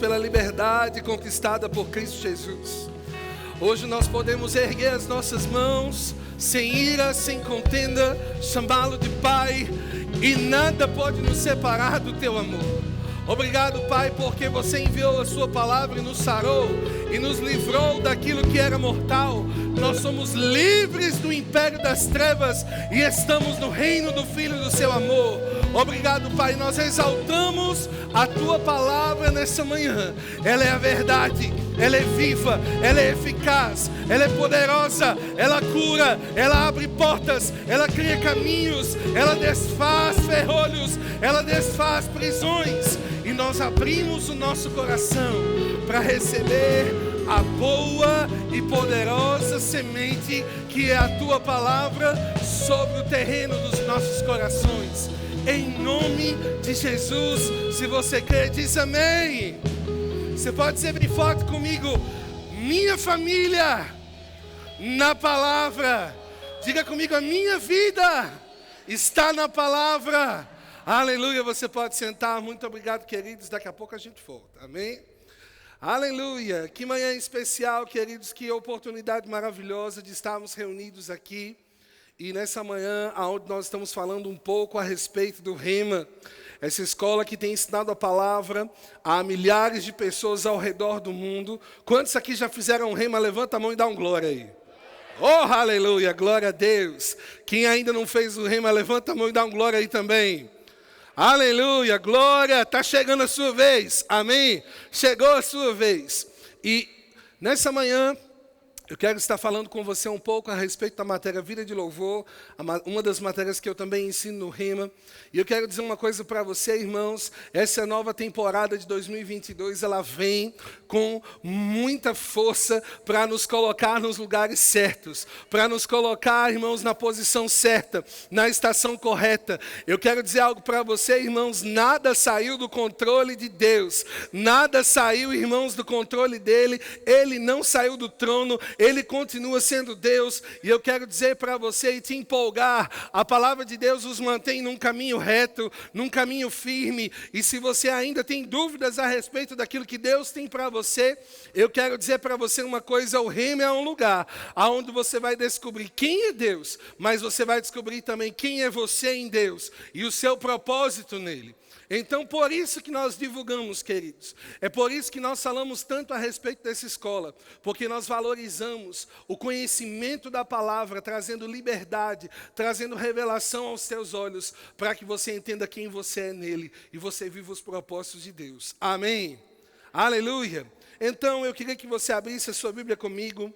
pela liberdade conquistada por Cristo Jesus. Hoje nós podemos erguer as nossas mãos, sem ira, sem contenda, chamá-lo de Pai, e nada pode nos separar do teu amor. Obrigado, Pai, porque você enviou a sua palavra e nos sarou, e nos livrou daquilo que era mortal. Nós somos livres do império das trevas, e estamos no reino do Filho do seu amor. Obrigado, Pai, nós exaltamos a tua palavra nessa manhã. Ela é a verdade, ela é viva, ela é eficaz, ela é poderosa, ela cura, ela abre portas, ela cria caminhos, ela desfaz ferrolhos, ela desfaz prisões. E nós abrimos o nosso coração para receber a boa e poderosa semente que é a tua palavra sobre o terreno dos nossos corações. Em nome de Jesus, se você crê, diz amém. Você pode dizer bem forte comigo: minha família na palavra. Diga comigo: a minha vida está na palavra. Aleluia, você pode sentar. Muito obrigado, queridos. Daqui a pouco a gente volta, amém? Aleluia, que manhã especial, queridos. Que oportunidade maravilhosa de estarmos reunidos aqui. E nessa manhã, onde nós estamos falando um pouco a respeito do Rema, essa escola que tem ensinado a palavra a milhares de pessoas ao redor do mundo. Quantos aqui já fizeram Rema? Levanta a mão e dá um glória aí. Oh, aleluia, glória a Deus. Quem ainda não fez o Rema, levanta a mão e dá um glória aí também. Aleluia, glória, está chegando a sua vez, amém? Chegou a sua vez. E nessa manhã, eu quero estar falando com você um pouco a respeito da matéria Vida de Louvor, uma das matérias que eu também ensino no Rema. E eu quero dizer uma coisa para você, irmãos, essa nova temporada de 2022, ela vem com muita força para nos colocar nos lugares certos, para nos colocar, irmãos, na posição certa, na estação correta. Eu quero dizer algo para você, irmãos, nada saiu do controle de Deus, nada saiu, irmãos, do controle dele, ele não saiu do trono, ele continua sendo Deus. E eu quero dizer para você e te empolgar, a palavra de Deus os mantém num caminho reto, num caminho firme. E se você ainda tem dúvidas a respeito daquilo que Deus tem para você, eu quero dizer para você uma coisa: o Rema é um lugar onde você vai descobrir quem é Deus, mas você vai descobrir também quem é você em Deus e o seu propósito nele. Então, por isso que nós divulgamos, queridos. É por isso que nós falamos tanto a respeito dessa escola. Porque nós valorizamos o conhecimento da palavra, trazendo liberdade, trazendo revelação aos seus olhos, para que você entenda quem você é nele e você viva os propósitos de Deus. Amém? Aleluia! Então, eu queria que você abrisse a sua Bíblia comigo.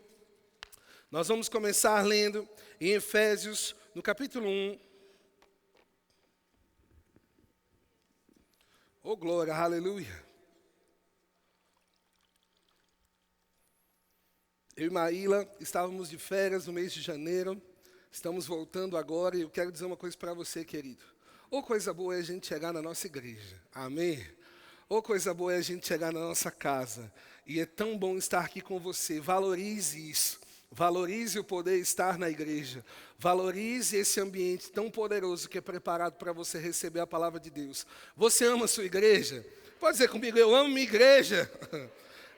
Nós vamos começar lendo em Efésios, no capítulo 1. Oh, glória, aleluia. Eu e Maíla estávamos de férias no mês de janeiro. Estamos voltando agora e eu quero dizer uma coisa para você, querido. Oh, coisa boa é a gente chegar na nossa igreja. Amém? Oh, coisa boa é a gente chegar na nossa casa. E é tão bom estar aqui com você. Valorize isso. Valorize o poder estar na igreja. Valorize esse ambiente tão poderoso que é preparado para você receber a palavra de Deus. Você ama a sua igreja? Pode dizer comigo: eu amo minha igreja.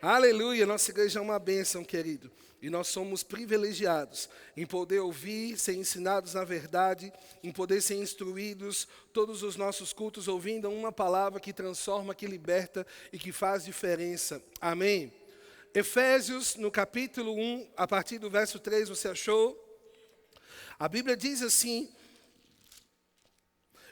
Aleluia, nossa igreja é uma bênção, querido. E nós somos privilegiados em poder ouvir, ser ensinados na verdade, em poder ser instruídos todos os nossos cultos, ouvindo uma palavra que transforma, que liberta e que faz diferença. Amém? Efésios, no capítulo 1, a partir do verso 3, você achou? A Bíblia diz assim: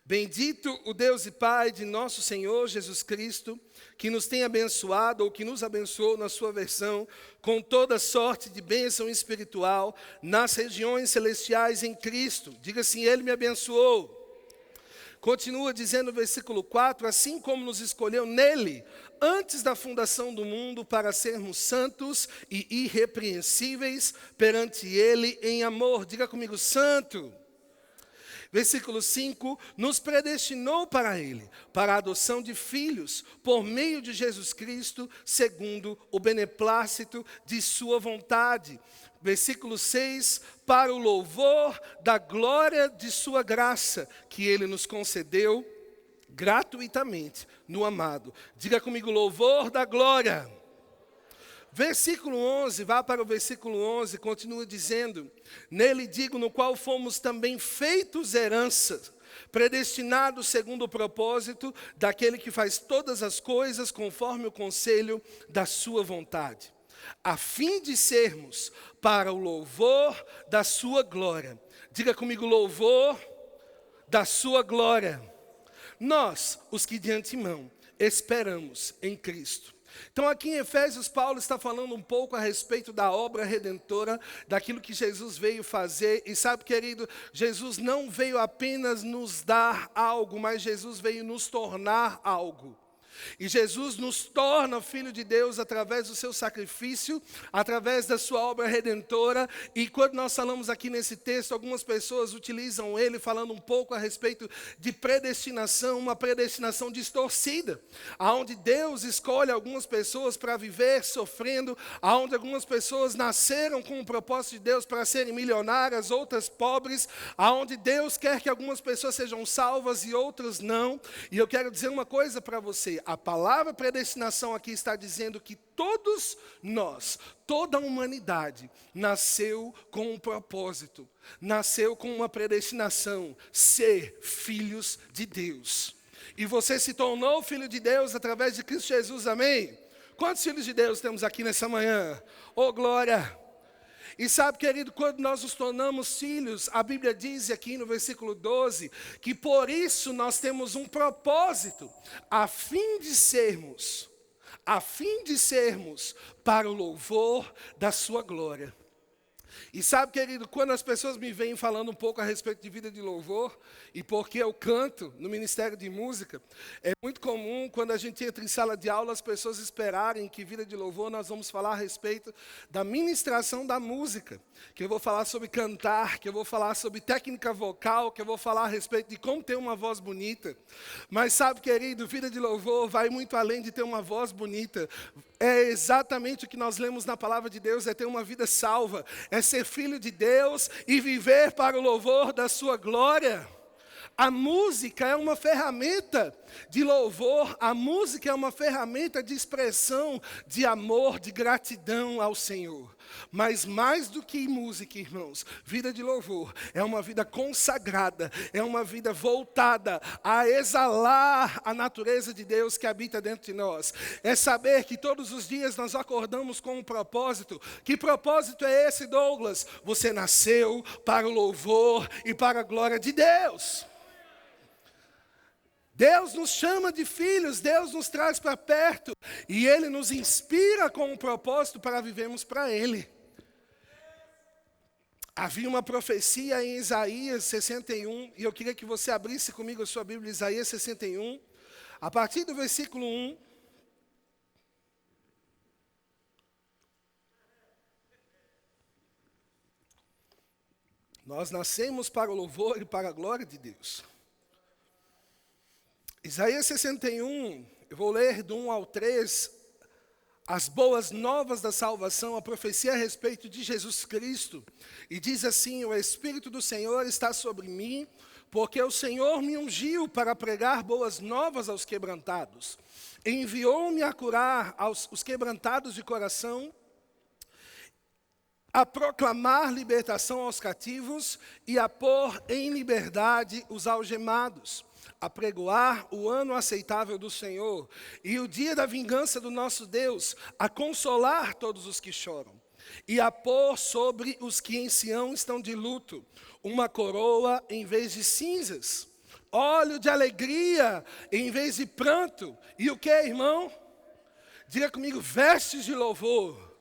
bendito o Deus e Pai de nosso Senhor Jesus Cristo, que nos tem abençoado, ou que nos abençoou na sua versão, com toda sorte de bênção espiritual nas regiões celestiais em Cristo. Diga assim: Ele me abençoou. Continua dizendo o versículo 4, assim como nos escolheu nele, antes da fundação do mundo, para sermos santos e irrepreensíveis perante ele em amor. Diga comigo: santo. Versículo 5, nos predestinou para ele, para a adoção de filhos, por meio de Jesus Cristo, segundo o beneplácito de sua vontade. Versículo 6, para o louvor da glória de sua graça, que ele nos concedeu gratuitamente no amado. Diga comigo, louvor da glória. Versículo 11, vá para o versículo 11, continua dizendo: nele digo, no qual fomos também feitos herança, predestinados segundo o propósito daquele que faz todas as coisas conforme o conselho da sua vontade, a fim de sermos para o louvor da sua glória. Diga comigo, louvor da sua glória. Nós, os que de antemão esperamos em Cristo. Então aqui em Efésios, Paulo está falando um pouco a respeito da obra redentora, daquilo que Jesus veio fazer. E sabe, querido, Jesus não veio apenas nos dar algo, mas Jesus veio nos tornar algo. E Jesus nos torna filho de Deus através do seu sacrifício, através da sua obra redentora. E quando nós falamos aqui nesse texto, algumas pessoas utilizam ele falando um pouco a respeito de predestinação, uma predestinação distorcida, aonde Deus escolhe algumas pessoas para viver sofrendo, aonde algumas pessoas nasceram com o propósito de Deus para serem milionárias, outras pobres, aonde Deus quer que algumas pessoas sejam salvas e outras não. E eu quero dizer uma coisa para você. A palavra predestinação aqui está dizendo que todos nós, toda a humanidade, nasceu com um propósito, nasceu com uma predestinação, ser filhos de Deus. E você se tornou filho de Deus através de Cristo Jesus, amém? Quantos filhos de Deus temos aqui nessa manhã? Oh, glória! E sabe, querido, quando nós nos tornamos filhos, a Bíblia diz aqui no versículo 12, que por isso nós temos um propósito, a fim de sermos para o louvor da sua glória. E sabe, querido, quando as pessoas me vêm falando um pouco a respeito de vida de louvor, e porque eu canto no Ministério de Música, é muito comum quando a gente entra em sala de aula, as pessoas esperarem que vida de louvor nós vamos falar a respeito da ministração da música, que eu vou falar sobre cantar, que eu vou falar sobre técnica vocal, que eu vou falar a respeito de como ter uma voz bonita. Mas sabe, querido, vida de louvor vai muito além de ter uma voz bonita. É exatamente o que nós lemos na palavra de Deus, é ter uma vida salva, é ser filho de Deus e viver para o louvor da sua glória. A música é uma ferramenta de louvor, a música é uma ferramenta de expressão de amor, de gratidão ao Senhor. Mas mais do que música, irmãos, vida de louvor é uma vida consagrada, é uma vida voltada a exalar a natureza de Deus que habita dentro de nós. É saber que todos os dias nós acordamos com um propósito. Que propósito é esse, Douglas? Você nasceu para o louvor e para a glória de Deus. Deus nos chama de filhos, Deus nos traz para perto e Ele nos inspira com um propósito para vivermos para Ele. Havia uma profecia em Isaías 61, e eu queria que você abrisse comigo a sua Bíblia, Isaías 61, a partir do versículo 1. Nós nascemos para o louvor e para a glória de Deus. Isaías 61, eu vou ler do 1 ao 3, as boas novas da salvação, a profecia a respeito de Jesus Cristo. E diz assim: o Espírito do Senhor está sobre mim, porque o Senhor me ungiu para pregar boas novas aos quebrantados. Enviou-me a curar os quebrantados de coração, a proclamar libertação aos cativos e a pôr em liberdade os algemados, a pregoar o ano aceitável do Senhor e o dia da vingança do nosso Deus, a consolar todos os que choram e a pôr sobre os que em Sião estão de luto uma coroa em vez de cinzas, óleo de alegria em vez de pranto. E o que, irmão? Diga comigo, vestes de louvor.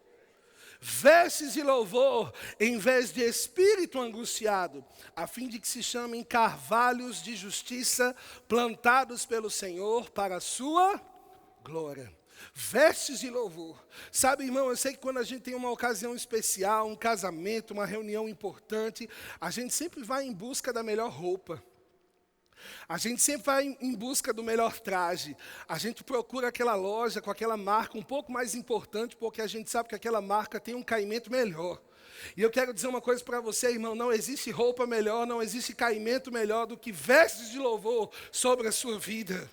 Vestes de louvor em vez de espírito angustiado, a fim de que se chamem carvalhos de justiça plantados pelo Senhor para a sua glória. Vestes de louvor. Sabe, irmão, eu sei que quando a gente tem uma ocasião especial, um casamento, uma reunião importante, a gente sempre vai em busca da melhor roupa. A gente sempre vai em busca do melhor traje. A gente procura aquela loja com aquela marca um pouco mais importante, porque a gente sabe que aquela marca tem um caimento melhor. E eu quero dizer uma coisa para você, irmão, não existe roupa melhor, não existe caimento melhor do que vestes de louvor sobre a sua vida.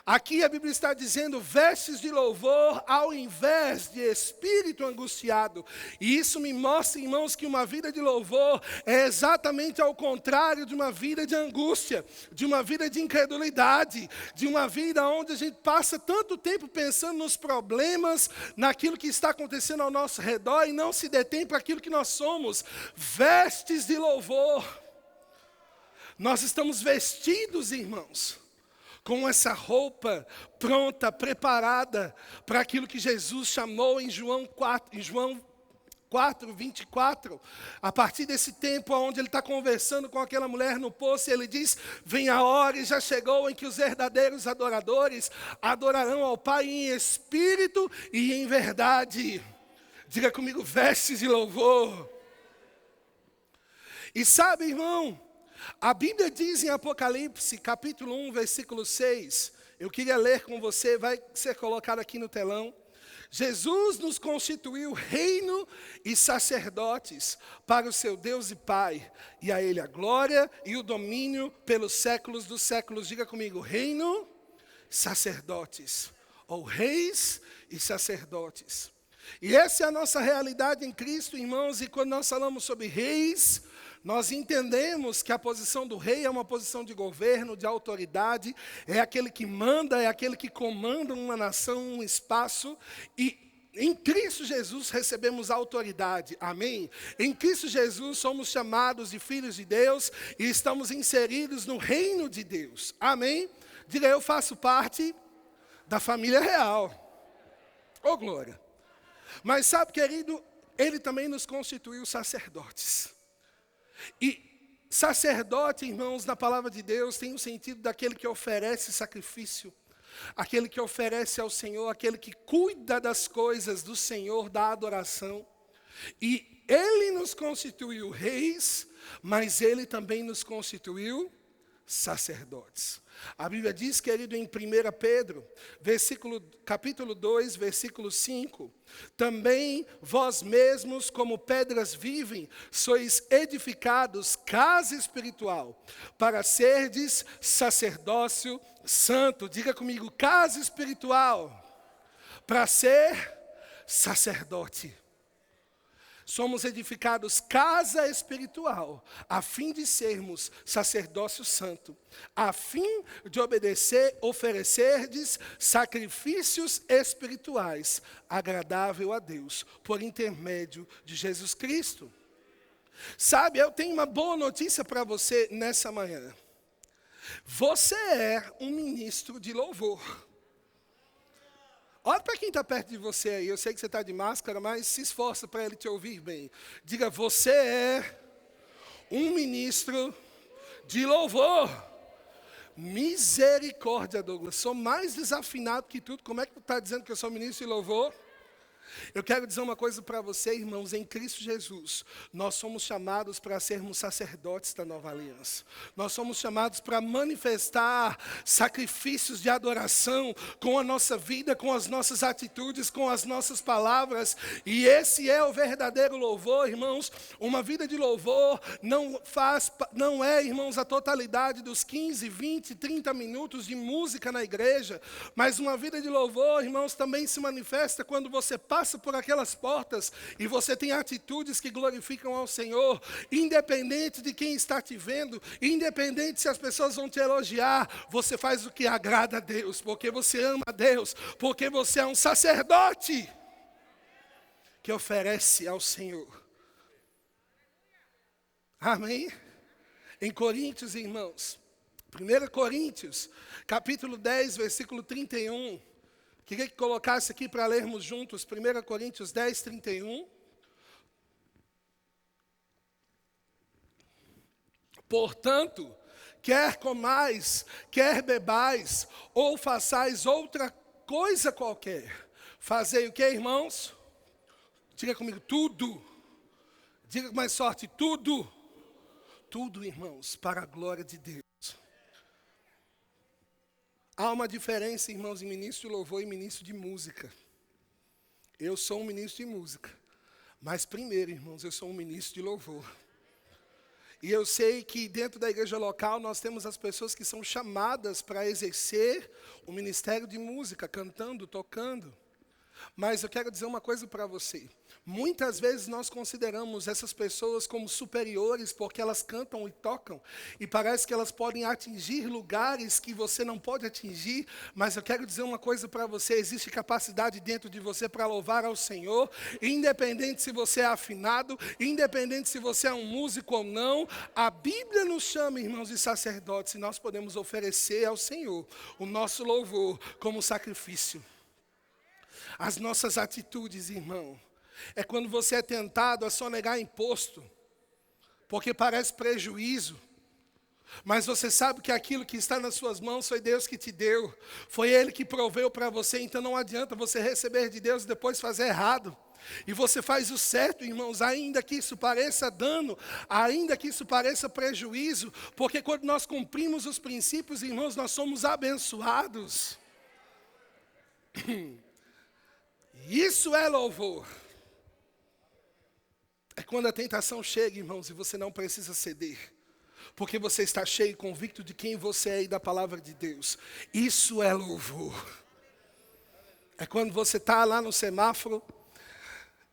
Aqui a Bíblia está dizendo vestes de louvor ao invés de espírito angustiado. E isso me mostra, irmãos, que uma vida de louvor é exatamente ao contrário de uma vida de angústia, de uma vida de incredulidade, de uma vida onde a gente passa tanto tempo pensando nos problemas, naquilo que está acontecendo ao nosso redor e não se detém para aquilo que nós somos. Vestes de louvor. Nós estamos vestidos, irmãos, com essa roupa pronta, preparada para aquilo que Jesus chamou em João 4, 24. A partir desse tempo onde ele está conversando com aquela mulher no poço, ele diz, vem a hora e já chegou em que os verdadeiros adoradores adorarão ao Pai em espírito e em verdade. Diga comigo, vestes de louvor. E sabe, irmão, a Bíblia diz em Apocalipse, capítulo 1, versículo 6, eu queria ler com você, vai ser colocado aqui no telão. Jesus nos constituiu reino e sacerdotes para o seu Deus e Pai, e a Ele a glória e o domínio pelos séculos dos séculos. Diga comigo, reino, sacerdotes, ou reis e sacerdotes. E essa é a nossa realidade em Cristo, irmãos, e quando nós falamos sobre reis, nós entendemos que a posição do rei é uma posição de governo, de autoridade, é aquele que manda, é aquele que comanda uma nação, um espaço, e em Cristo Jesus recebemos autoridade, amém? Em Cristo Jesus somos chamados de filhos de Deus e estamos inseridos no reino de Deus, amém? Diga, eu faço parte da família real, ô glória! Mas sabe, querido, Ele também nos constituiu sacerdotes. E sacerdote, irmãos, na palavra de Deus, tem o sentido daquele que oferece sacrifício, aquele que oferece ao Senhor, aquele que cuida das coisas do Senhor, da adoração. E Ele nos constituiu reis, mas Ele também nos constituiu sacerdotes. A Bíblia diz, querido, em 1 Pedro, capítulo 2, versículo 5, também vós mesmos, como pedras vivem, sois edificados casa espiritual, para serdes sacerdócio santo. Diga comigo, casa espiritual, para ser sacerdote. Somos edificados casa espiritual, a fim de sermos sacerdócio santo, a fim de oferecerdes sacrifícios espirituais, agradável a Deus, por intermédio de Jesus Cristo. Sabe, eu tenho uma boa notícia para você nessa manhã. Você é um ministro de louvor. Olha para quem está perto de você aí. Eu sei que você está de máscara, mas se esforça para ele te ouvir bem. Diga, você é um ministro de louvor. Misericórdia, Douglas. Sou mais desafinado que tudo. Como é que tu está dizendo que eu sou ministro de louvor? Eu quero dizer uma coisa para você, irmãos, em Cristo Jesus, nós somos chamados para sermos sacerdotes da nova aliança. Nós somos chamados para manifestar sacrifícios de adoração com a nossa vida, com as nossas atitudes, com as nossas palavras. E esse é o verdadeiro louvor, irmãos. Uma vida de louvor não é, irmãos, a totalidade dos 15, 20, 30 minutos de música na igreja, mas uma vida de louvor, irmãos, também se manifesta quando você passa por aquelas portas e você tem atitudes que glorificam ao Senhor, independente de quem está te vendo, independente se as pessoas vão te elogiar, você faz o que agrada a Deus, porque você ama a Deus, porque você é um sacerdote que oferece ao Senhor. Amém? Em Coríntios, irmãos, 1 Coríntios, capítulo 10, versículo 31, queria que colocasse aqui para lermos juntos, 1 Coríntios 10, 31. Portanto, quer comais, quer bebais, ou façais outra coisa qualquer, fazei o que, irmãos? Diga comigo, tudo. Diga com mais forte, tudo. Tudo, irmãos, para a glória de Deus. Há uma diferença, irmãos, em ministro de louvor e ministro de música. Eu sou um ministro de música, Mas primeiro, irmãos, eu sou um ministro de louvor. E eu sei que dentro da igreja local nós temos as pessoas que são chamadas para exercer o ministério de música, cantando, tocando. Mas eu quero dizer uma coisa para você. Muitas vezes nós consideramos essas pessoas como superiores porque elas cantam e tocam. E parece que elas podem atingir lugares que você não pode atingir. Mas eu quero dizer uma coisa para você. Existe capacidade dentro de você para louvar ao Senhor. Independente se você é afinado, independente se você é um músico ou não. A Bíblia nos chama, irmãos, de sacerdotes. E nós podemos oferecer ao Senhor o nosso louvor como sacrifício. As nossas atitudes, irmão, é quando você é tentado a sonegar imposto, porque parece prejuízo, mas você sabe que aquilo que está nas suas mãos foi Deus que te deu, foi Ele que proveu para você, então não adianta você receber de Deus e depois fazer errado. E você faz o certo, irmãos, ainda que isso pareça dano, ainda que isso pareça prejuízo, porque quando nós cumprimos os princípios, irmãos, nós somos abençoados. Isso é louvor. É quando a tentação chega, irmãos, e você não precisa ceder. Porque você está cheio e convicto de quem você é e da palavra de Deus. Isso é louvor. É quando você está lá no semáforo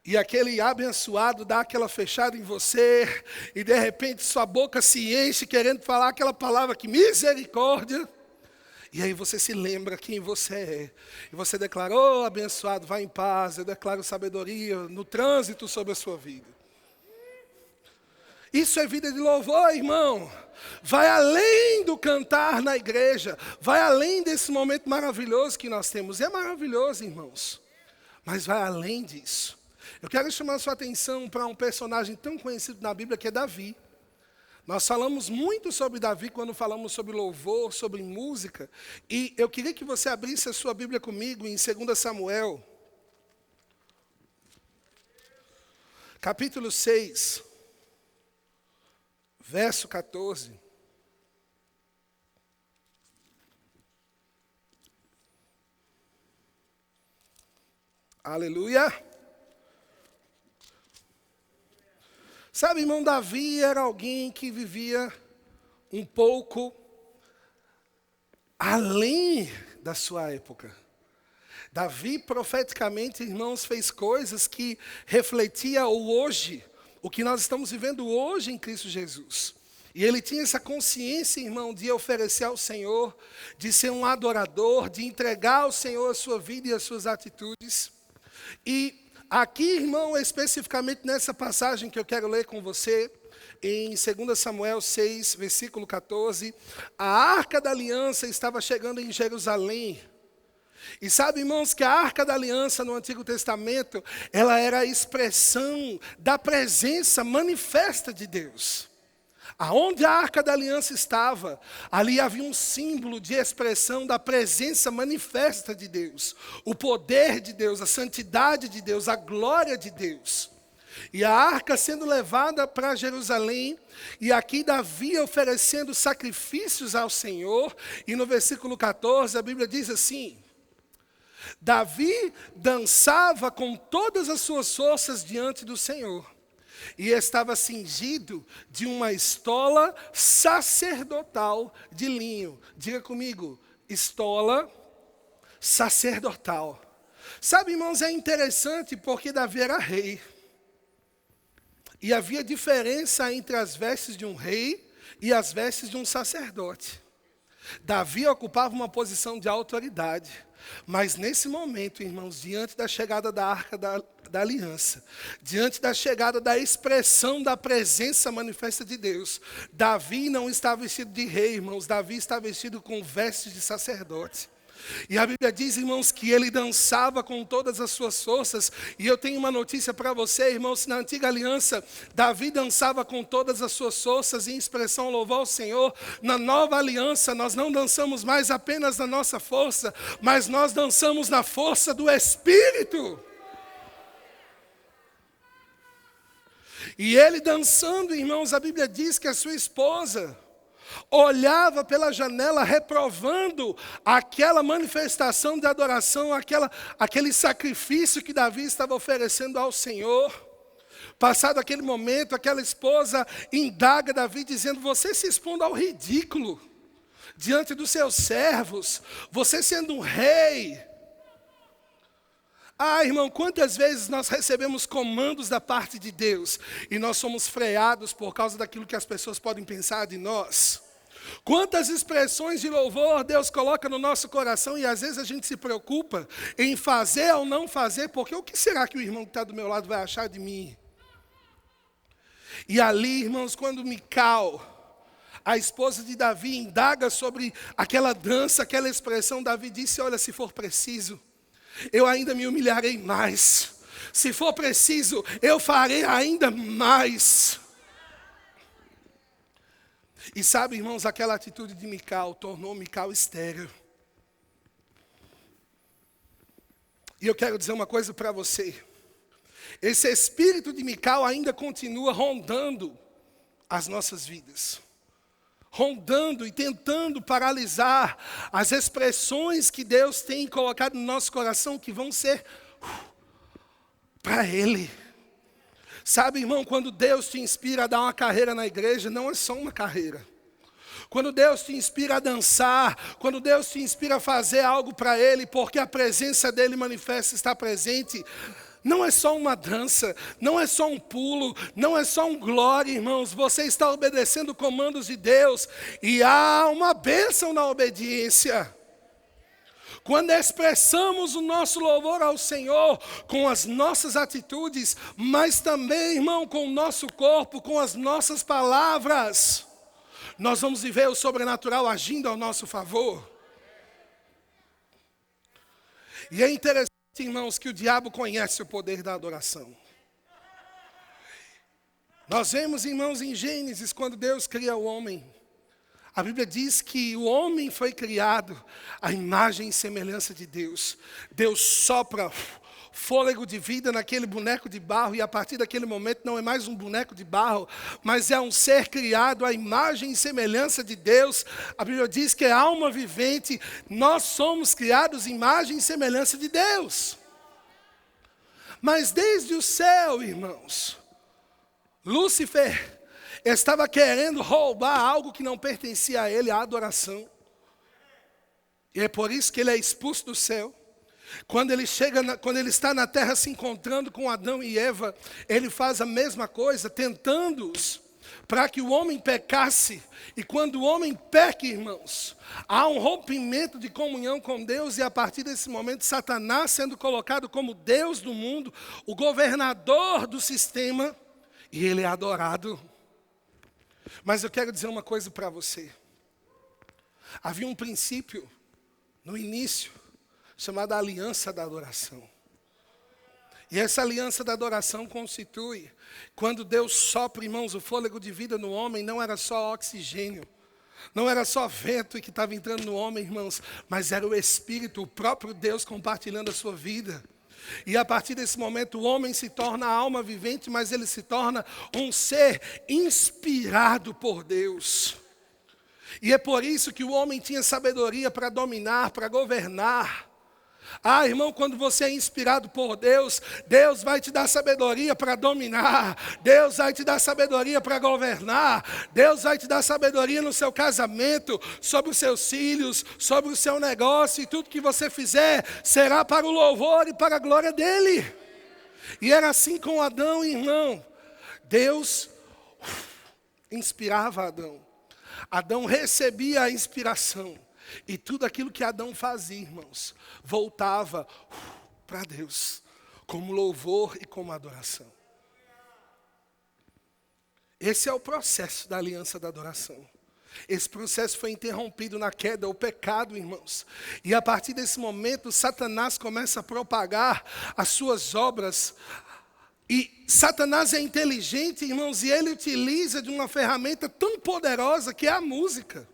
e aquele abençoado dá aquela fechada em você e de repente sua boca se enche querendo falar aquela palavra que misericórdia. E aí você se lembra quem você é. E você declara, oh, abençoado, vá em paz. Eu declaro sabedoria no trânsito sobre a sua vida. Isso é vida de louvor, irmão. Vai além do cantar na igreja. Vai além desse momento maravilhoso que nós temos. É maravilhoso, irmãos. Mas vai além disso. Eu quero chamar a sua atenção para um personagem tão conhecido na Bíblia que é Davi. Nós falamos muito sobre Davi quando falamos sobre louvor, sobre música. E eu queria que você abrisse a sua Bíblia comigo em 2 Samuel. Capítulo 6, verso 14. Aleluia. Sabe, irmão, Davi era alguém que vivia um pouco além da sua época. Davi, profeticamente, irmãos, fez coisas que refletia o hoje, o que nós estamos vivendo hoje em Cristo Jesus. E ele tinha essa consciência, irmão, de oferecer ao Senhor, de ser um adorador, de entregar ao Senhor a sua vida e as suas atitudes. E aqui, irmão, especificamente nessa passagem que eu quero ler com você, em 2 Samuel 6, versículo 14, a Arca da Aliança estava chegando em Jerusalém. E sabe, irmãos, que a Arca da Aliança no Antigo Testamento, ela era a expressão da presença manifesta de Deus. Aonde a Arca da Aliança estava, ali havia um símbolo de expressão da presença manifesta de Deus. O poder de Deus, a santidade de Deus, a glória de Deus. E a arca sendo levada para Jerusalém, e aqui Davi oferecendo sacrifícios ao Senhor. E no versículo 14 a Bíblia diz assim: Davi dançava com todas as suas forças diante do Senhor. E estava cingido de uma estola sacerdotal de linho. Diga comigo, estola sacerdotal. Sabe, irmãos, é interessante porque Davi era rei. E havia diferença entre as vestes de um rei e as vestes de um sacerdote. Davi ocupava uma posição de autoridade. Mas nesse momento, irmãos, diante da chegada da Arca da Aliança, diante da chegada da expressão da presença manifesta de Deus, Davi não está vestido de rei, irmãos, Davi está vestido com vestes de sacerdote. E a Bíblia diz, irmãos, que ele dançava com todas as suas forças. E eu tenho uma notícia para você, irmãos, na antiga aliança, Davi dançava com todas as suas forças em expressão louvor ao Senhor. Na nova aliança, nós não dançamos mais apenas na nossa força, mas nós dançamos na força do Espírito. E ele dançando, irmãos, a Bíblia diz que a sua esposa olhava pela janela reprovando aquela manifestação de adoração, aquele sacrifício que Davi estava oferecendo ao Senhor. Passado aquele momento, aquela esposa indaga Davi dizendo: você se expondo ao ridículo diante dos seus servos, você sendo um rei. Ah, irmão, quantas vezes nós recebemos comandos da parte de Deus e nós somos freados por causa daquilo que as pessoas podem pensar de nós? Quantas expressões de louvor Deus coloca no nosso coração e às vezes a gente se preocupa em fazer ou não fazer, porque o que será que o irmão que está do meu lado vai achar de mim? E ali, irmãos, quando Mical, a esposa de Davi, indaga sobre aquela dança, aquela expressão, Davi disse: olha, se for preciso, eu ainda me humilharei mais. Se for preciso, eu farei ainda mais. E sabe, irmãos, aquela atitude de Mical tornou Mical estéril. E eu quero dizer uma coisa para você. Esse espírito de Mical ainda continua rondando as nossas vidas. Rondando e tentando paralisar as expressões que Deus tem colocado no nosso coração, que vão ser para Ele. Sabe, irmão, quando Deus te inspira a dar uma carreira na igreja, não é só uma carreira. Quando Deus te inspira a dançar, quando Deus te inspira a fazer algo para Ele, porque a presença dEle manifesta, está presente, não é só uma dança, não é só um pulo, não é só um glória, irmãos. Você está obedecendo comandos de Deus e há uma bênção na obediência. Quando expressamos o nosso louvor ao Senhor com as nossas atitudes, mas também, irmão, com o nosso corpo, com as nossas palavras, nós vamos viver o sobrenatural agindo ao nosso favor. E é interessante, irmãos, que o diabo conhece o poder da adoração. Nós vemos, irmãos, em Gênesis, quando Deus cria o homem, a Bíblia diz que o homem foi criado à imagem e semelhança de Deus. Deus sopra fôlego de vida naquele boneco de barro, e a partir daquele momento não é mais um boneco de barro, mas é um ser criado à imagem e semelhança de Deus. A Bíblia diz que é alma vivente. Nós somos criados à imagem e semelhança de Deus. Mas desde o céu, irmãos, Lúcifer estava querendo roubar algo que não pertencia a ele, a adoração. E é por isso que ele é expulso do céu. Quando ele está na terra se encontrando com Adão e Eva, ele faz a mesma coisa, tentando-os para que o homem pecasse. E quando o homem peca, irmãos, há um rompimento de comunhão com Deus, e a partir desse momento, Satanás sendo colocado como Deus do mundo, o governador do sistema, e ele é adorado. Mas eu quero dizer uma coisa para você. Havia um princípio no início, chamada aliança da adoração. E essa aliança da adoração constitui, quando Deus sopra, irmãos, o fôlego de vida no homem, não era só oxigênio, não era só vento que estava entrando no homem, irmãos, mas era o Espírito, o próprio Deus compartilhando a sua vida. E a partir desse momento o homem se torna alma vivente, mas ele se torna um ser inspirado por Deus. E é por isso que o homem tinha sabedoria para dominar, para governar. Ah, irmão, quando você é inspirado por Deus, Deus vai te dar sabedoria para dominar, Deus vai te dar sabedoria para governar, Deus vai te dar sabedoria no seu casamento, sobre os seus filhos, sobre o seu negócio, e tudo que você fizer será para o louvor e para a glória dEle. E era assim com Adão, irmão. Deus inspirava Adão. Adão recebia a inspiração. E tudo aquilo que Adão fazia, irmãos, voltava para Deus, como louvor e como adoração. Esse é o processo da aliança da adoração. Esse processo foi interrompido na queda, o pecado, irmãos. E a partir desse momento, Satanás começa a propagar as suas obras. E Satanás é inteligente, irmãos, e ele utiliza de uma ferramenta tão poderosa que é a música.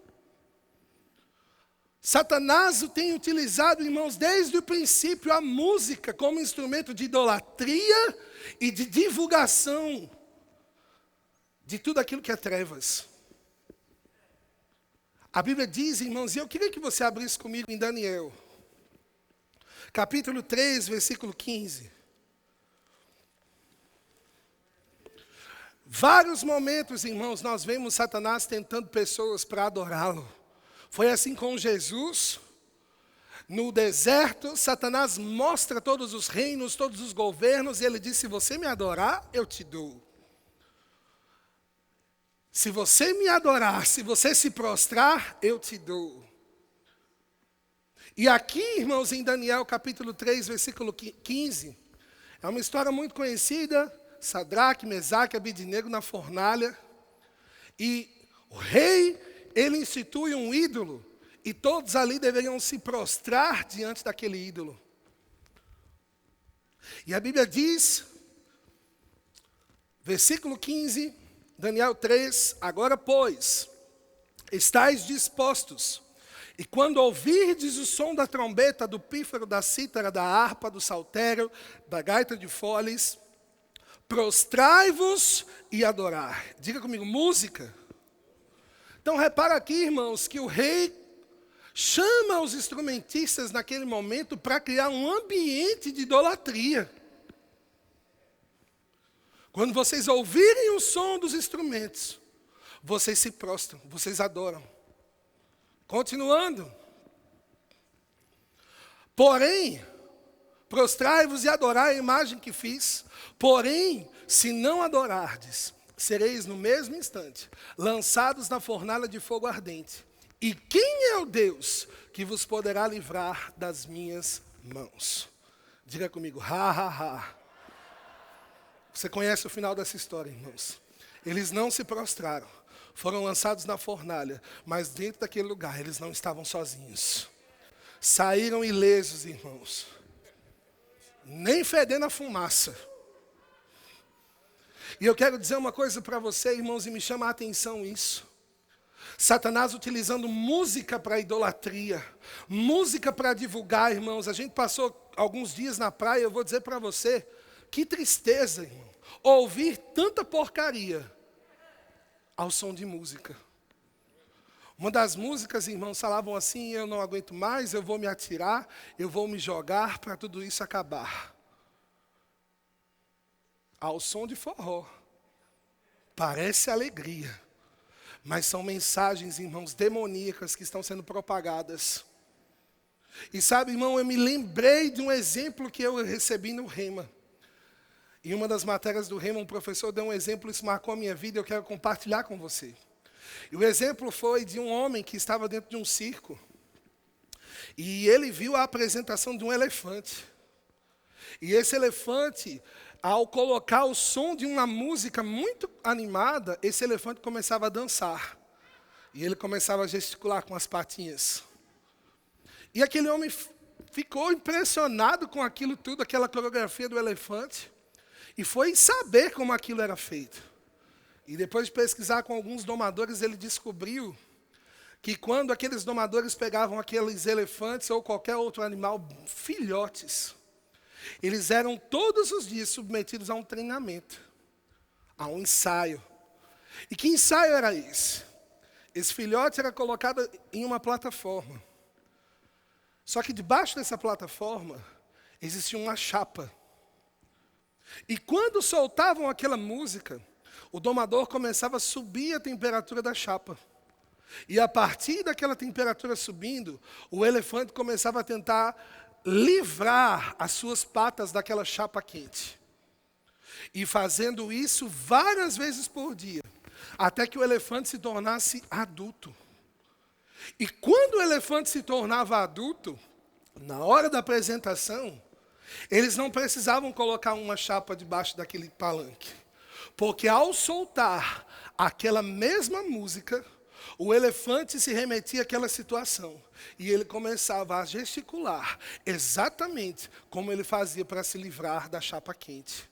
Satanás o tem utilizado, irmãos, desde o princípio, a música como instrumento de idolatria e de divulgação de tudo aquilo que é trevas. A Bíblia diz, irmãos, e eu queria que você abrisse comigo em Daniel, capítulo 3, versículo 15. Vários momentos, irmãos, nós vemos Satanás tentando pessoas para adorá-lo. Foi assim com Jesus. No deserto, Satanás mostra todos os reinos, todos os governos, e ele diz: se você me adorar, eu te dou. Se você me adorar, se você se prostrar, eu te dou. E aqui, irmãos, em Daniel capítulo 3, versículo 15, é uma história muito conhecida. Sadraque, Mesaque e Abednego na fornalha. E o rei, ele institui um ídolo. E todos ali deveriam se prostrar diante daquele ídolo. E a Bíblia diz, versículo 15, Daniel 3, agora pois, estáis dispostos, e quando ouvirdes o som da trombeta, do pífaro, da cítara, da harpa, do saltério, da gaita de foles, prostrai-vos e adorar. Diga comigo, música. Então repara aqui, irmãos, que o rei chama os instrumentistas naquele momento para criar um ambiente de idolatria. Quando vocês ouvirem o som dos instrumentos, vocês se prostram, vocês adoram. Continuando. Porém, prostrai-vos e adorai a imagem que fiz. Porém, se não adorardes, sereis no mesmo instante lançados na fornalha de fogo ardente. E quem é o Deus que vos poderá livrar das minhas mãos? Diga comigo, ha, ha, ha. Você conhece o final dessa história, irmãos. Eles não se prostraram, foram lançados na fornalha, mas dentro daquele lugar eles não estavam sozinhos. Saíram ilesos, irmãos. Nem fedendo a fumaça. E eu quero dizer uma coisa para você, irmãos, e me chama a atenção isso. Satanás utilizando música para idolatria, música para divulgar, irmãos. A gente passou alguns dias na praia, eu vou dizer para você, que tristeza, irmão, ouvir tanta porcaria ao som de música. Uma das músicas, irmãos, falavam assim: eu não aguento mais, eu vou me atirar, eu vou me jogar para tudo isso acabar. Ao som de forró. Parece alegria. Mas são mensagens, irmãos, demoníacas que estão sendo propagadas. E sabe, irmão, eu me lembrei de um exemplo que eu recebi no Rema. Em uma das matérias do Rema, um professor deu um exemplo, isso marcou a minha vida e eu quero compartilhar com você. E o exemplo foi de um homem que estava dentro de um circo. E ele viu a apresentação de um elefante. E esse elefante, ao colocar o som de uma música muito animada, esse elefante começava a dançar. E ele começava a gesticular com as patinhas. E aquele homem ficou impressionado com aquilo tudo, aquela coreografia do elefante. E foi saber como aquilo era feito. E depois de pesquisar com alguns domadores, ele descobriu que quando aqueles domadores pegavam aqueles elefantes ou qualquer outro animal, filhotes, eles eram todos os dias submetidos a um treinamento, a um ensaio. E que ensaio era esse? Esse filhote era colocado em uma plataforma. Só que debaixo dessa plataforma existia uma chapa. E quando soltavam aquela música, o domador começava a subir a temperatura da chapa. E a partir daquela temperatura subindo, o elefante começava a tentar livrar as suas patas daquela chapa quente. E fazendo isso várias vezes por dia, até que o elefante se tornasse adulto. E quando o elefante se tornava adulto, na hora da apresentação, eles não precisavam colocar uma chapa debaixo daquele palanque. Porque ao soltar aquela mesma música, o elefante se remetia àquela situação. E ele começava a gesticular exatamente como ele fazia para se livrar da chapa quente.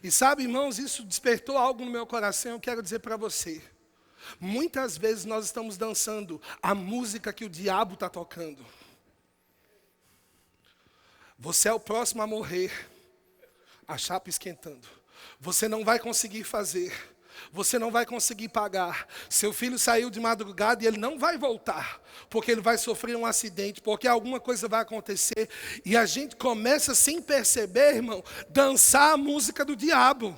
E sabe, irmãos, isso despertou algo no meu coração, eu quero dizer para você. Muitas vezes nós estamos dançando a música que o diabo está tocando. Você é o próximo a morrer, a chapa esquentando. Você não vai conseguir fazer, você não vai conseguir pagar. Seu filho saiu de madrugada e ele não vai voltar, porque ele vai sofrer um acidente, porque alguma coisa vai acontecer. E a gente começa sem perceber, irmão, dançar a música do diabo.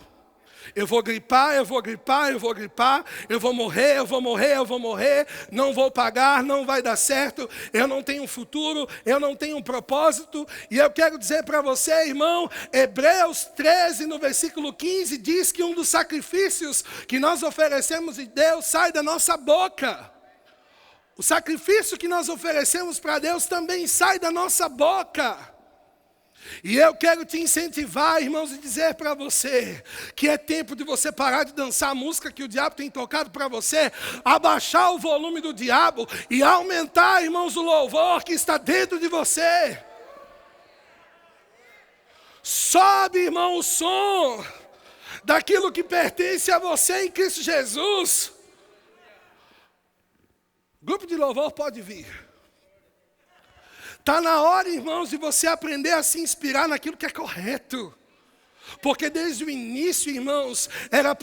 Eu vou gripar, eu vou gripar, eu vou gripar, eu vou morrer, eu vou morrer, eu vou morrer, não vou pagar, não vai dar certo, eu não tenho um futuro, eu não tenho um propósito. E eu quero dizer para você, irmão, Hebreus 13, no versículo 15, diz que um dos sacrifícios que nós oferecemos a Deus sai da nossa boca. O sacrifício que nós oferecemos para Deus também sai da nossa boca. E eu quero te incentivar, irmãos, e dizer para você que é tempo de você parar de dançar a música que o diabo tem tocado para você, abaixar o volume do diabo e aumentar, irmãos, o louvor que está dentro de você. Sobe, irmão, o som daquilo que pertence a você em Cristo Jesus. Grupo de louvor pode vir. Está na hora, irmãos, de você aprender a se inspirar naquilo que é correto. Porque desde o início, irmãos, era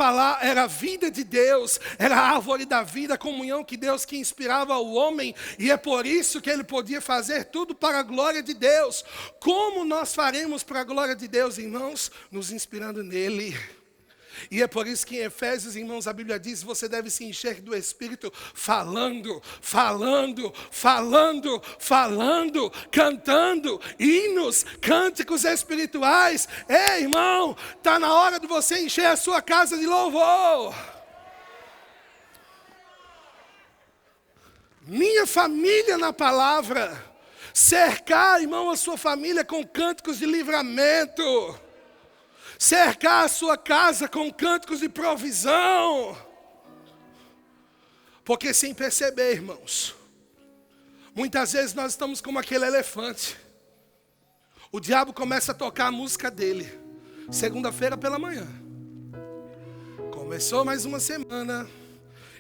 a vida de Deus, era a árvore da vida, a comunhão que Deus que inspirava o homem. E é por isso que ele podia fazer tudo para a glória de Deus. Como nós faremos para a glória de Deus, irmãos? Nos inspirando nele. E é por isso que em Efésios, irmãos, a Bíblia diz: você deve se encher do Espírito falando, cantando hinos, cânticos espirituais. Ei, irmão, está na hora de você encher a sua casa de louvor. Minha família na palavra. Cercar, irmão, a sua família com cânticos de livramento. Cercar a sua casa com cânticos de provisão. Porque sem perceber, irmãos, muitas vezes nós estamos como aquele elefante. O diabo começa a tocar a música dele. Segunda-feira pela manhã. Começou mais uma semana.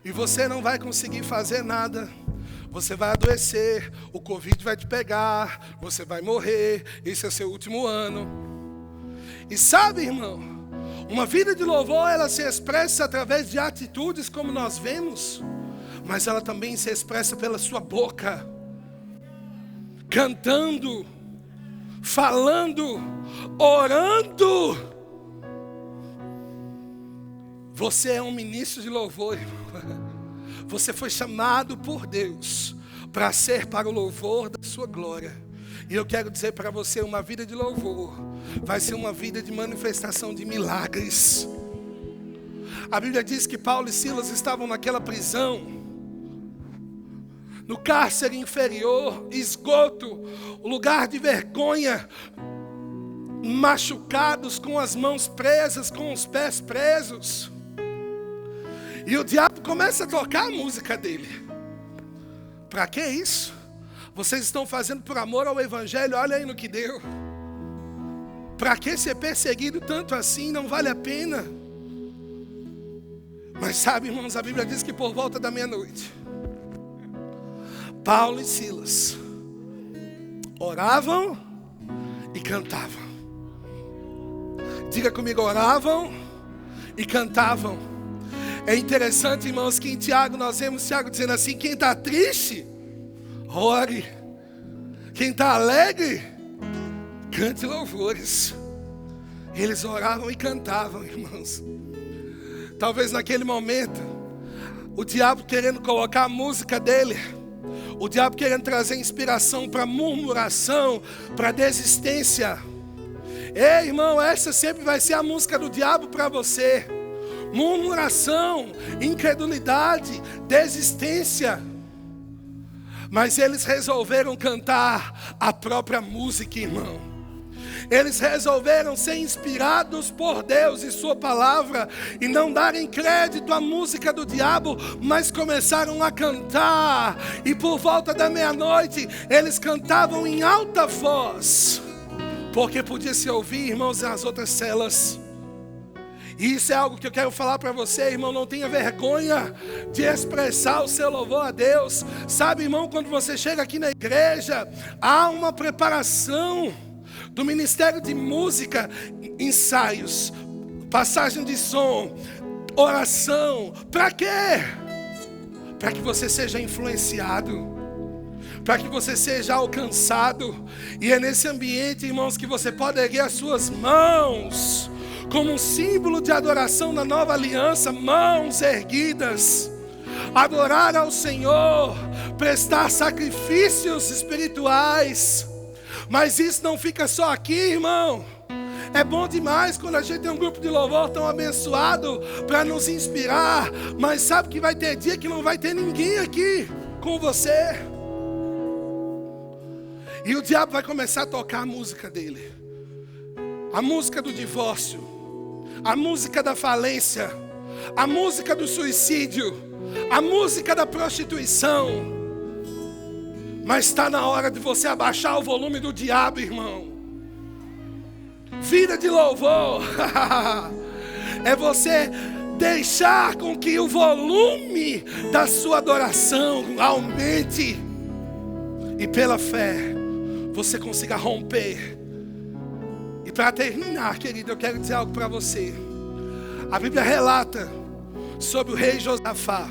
E você não vai conseguir fazer nada. Você vai adoecer. O Covid vai te pegar. Você vai morrer. Esse é seu último ano. E sabe, irmão, uma vida de louvor, ela se expressa através de atitudes, como nós vemos, mas ela também se expressa pela sua boca, cantando, falando, orando. Você é um ministro de louvor, irmão. Você foi chamado por Deus para ser para o louvor da sua glória. E eu quero dizer para você, uma vida de louvor vai ser uma vida de manifestação de milagres. A Bíblia diz que Paulo e Silas estavam naquela prisão, no cárcere inferior, esgoto, lugar de vergonha, machucados, com as mãos presas, com os pés presos. E o diabo começa a tocar a música dele. Para que isso? Vocês estão fazendo por amor ao Evangelho, olha aí no que deu. Para que ser perseguido tanto assim? Não vale a pena. Mas sabe, irmãos, a Bíblia diz que por volta da meia-noite, Paulo e Silas oravam e cantavam. Diga comigo, oravam e cantavam. É interessante, irmãos, que em Tiago nós vemos Tiago dizendo assim: quem está triste, ore. Quem está alegre, cante louvores. Eles oravam e cantavam, irmãos. Talvez naquele momento, o diabo querendo colocar a música dele, o diabo querendo trazer inspiração para murmuração, para desistência. Ei, irmão, essa sempre vai ser a música do diabo para você. Murmuração, incredulidade, desistência. Mas eles resolveram cantar a própria música, irmão. Eles resolveram ser inspirados por Deus e sua palavra e não darem crédito à música do diabo, mas começaram a cantar. E por volta da meia-noite, eles cantavam em alta voz, porque podia se ouvir, irmãos, nas outras celas. E isso é algo que eu quero falar para você, irmão. Não tenha vergonha de expressar o seu louvor a Deus. Sabe, irmão, quando você chega aqui na igreja, há uma preparação do ministério de música, ensaios, passagem de som, oração. Para quê? Para que você seja influenciado, para que você seja alcançado. E é nesse ambiente, irmãos, que você pode erguer as suas mãos como um símbolo de adoração na nova aliança, mãos erguidas, adorar ao Senhor, prestar sacrifícios espirituais. Mas isso não fica só aqui, irmão. É bom demais quando a gente tem um grupo de louvor tão abençoado para nos inspirar. Mas sabe que vai ter dia que não vai ter ninguém aqui com você. E o diabo vai começar a tocar a música dele. A música do divórcio, a música da falência, a música do suicídio, a música da prostituição. Mas está na hora de você abaixar o volume do diabo, irmão. Vida de louvor é você deixar com que o volume da sua adoração aumente. E pela fé você consiga romper. E para terminar, querido, eu quero dizer algo para você. A Bíblia relata sobre o rei Josafá.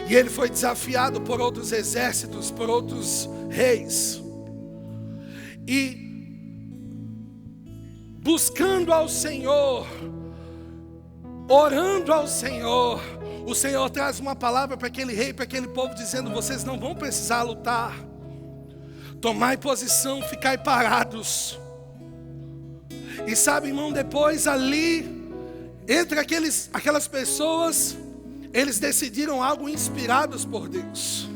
E ele foi desafiado por outros exércitos, por outros reis. E buscando ao Senhor, orando ao Senhor, o Senhor traz uma palavra para aquele rei, para aquele povo, dizendo: vocês não vão precisar lutar. Tomai posição, ficai parados. E sabe, irmão, depois ali, entre aquelas pessoas, eles decidiram algo inspirados por Deus.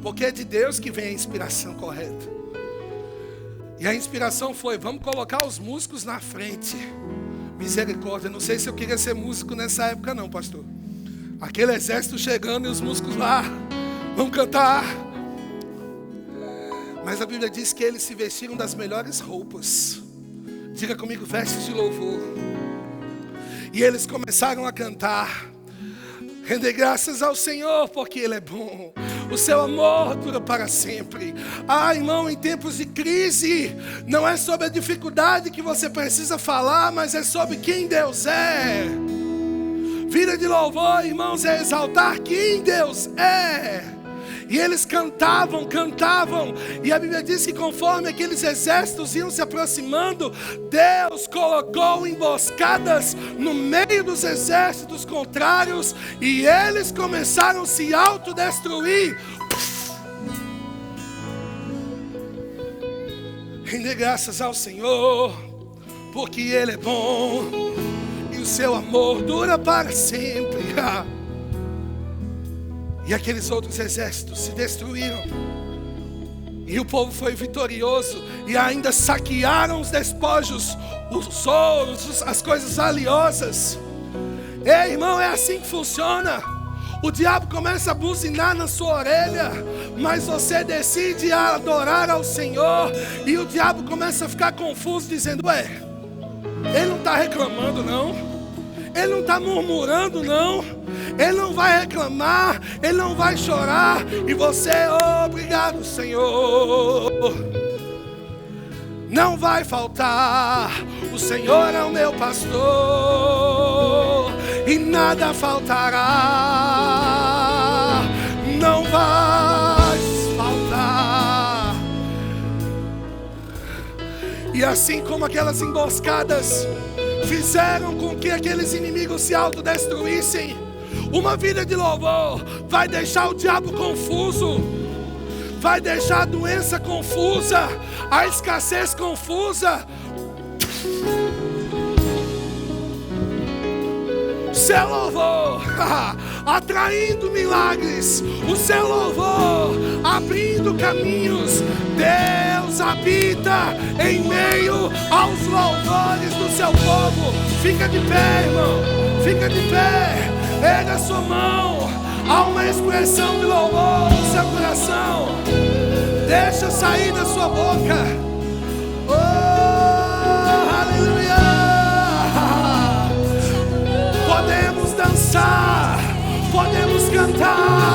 Porque é de Deus que vem a inspiração correta. E a inspiração foi: vamos colocar os músicos na frente. Misericórdia, não sei se eu queria ser músico nessa época não, pastor. Aquele exército chegando e os músicos lá, vamos cantar. Mas a Bíblia diz que eles se vestiram das melhores roupas. Diga comigo: vestes de louvor. E eles começaram a cantar: render graças ao Senhor, porque Ele é bom. O seu amor dura para sempre. Ah, irmão, em tempos de crise, não é sobre a dificuldade que você precisa falar, mas é sobre quem Deus é. Vida de louvor, irmãos, é exaltar quem Deus é. E eles cantavam, e a Bíblia diz que conforme aqueles exércitos iam se aproximando, Deus colocou emboscadas no meio dos exércitos contrários, e eles começaram a se autodestruir. Render graças ao Senhor, porque Ele é bom, e o seu amor dura para sempre. E aqueles outros exércitos se destruíram. E o povo foi vitorioso. E ainda saquearam os despojos, os ouros, as coisas valiosas. Ei, irmão, é assim que funciona. O diabo começa a buzinar na sua orelha, mas você decide adorar ao Senhor. E o diabo começa a ficar confuso, dizendo: ué, ele não está reclamando não, ele não está murmurando não, ele não vai reclamar, ele não vai chorar. E você: obrigado, Senhor, não vai faltar. O Senhor é o meu pastor e nada faltará. Não vai faltar. E assim como aquelas emboscadas fizeram com que aqueles inimigos se autodestruíssem, uma vida de louvor vai deixar o diabo confuso, vai deixar a doença confusa, a escassez confusa. O seu louvor atraindo milagres, o seu louvor abrindo caminhos. Deus habita em meio aos louvores do seu povo. Fica de pé, irmão, fica de pé. Erga a sua mão. Há uma expressão de louvor no seu coração. Deixa sair da sua boca. Oh, aleluia. Podemos dançar, podemos cantar.